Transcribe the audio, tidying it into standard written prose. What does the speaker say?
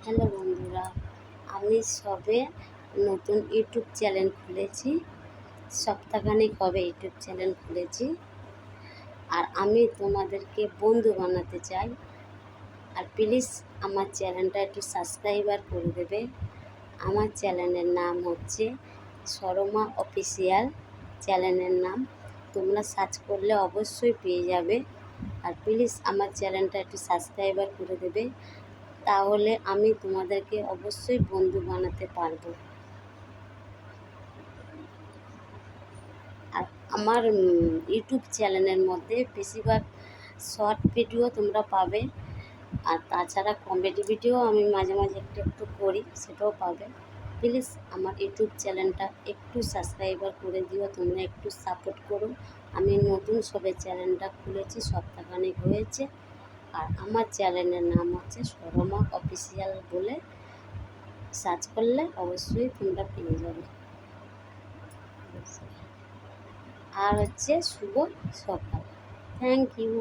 Hello বন্ধুরা, আমি সবে নতুন ইউটিউব চ্যানেল খুলেছি। সপ্তাহখানেক হবে ইউটিউব চ্যানেল খুলেছি। আর আমি তোমাদেরকে বন্ধু বানাতে চাই। আর প্লিজ আমার চ্যানেলটা একটু সাবস্ক্রাইবার করে দেবে। আমার চ্যানেলের নাম হচ্ছে সরমা অফিসিয়াল। চ্যানেলের নাম তোমরা সার্চ করলে অবশ্যই পেয়ে যাবে। আর প্লিজ আমার চ্যানেলটা একটু সাবস্ক্রাইবার করে দেবে, তাহলে আমি তোমাদেরকে অবশ্যই বন্ধু বানাতে পারবো। আর আমার ইউটিউব চ্যানেলের মধ্যে বেশিরভাগ শর্ট ভিডিও তোমরা পাবে, আর তাছাড়া কমেডি ভিডিও আমি মাঝে মাঝে একটু একটু করি, সেটাও পাবে। প্লিজ আমার ইউটিউব চ্যানেলটা একটু সাবস্ক্রাইবার করে দিও, তোমরা একটু সাপোর্ট করো। আমি নতুন সবে চ্যানেলটা খুলেছি, সপ্তাহখানেক হয়েছে। আর আমার চ্যানেলের নাম হচ্ছে সরমা অফিসিয়াল বলে সার্চ করলে অবশ্যই তোমরা পেয়ে যাবে। আর হচ্ছে শুভ সকাল। Thank you.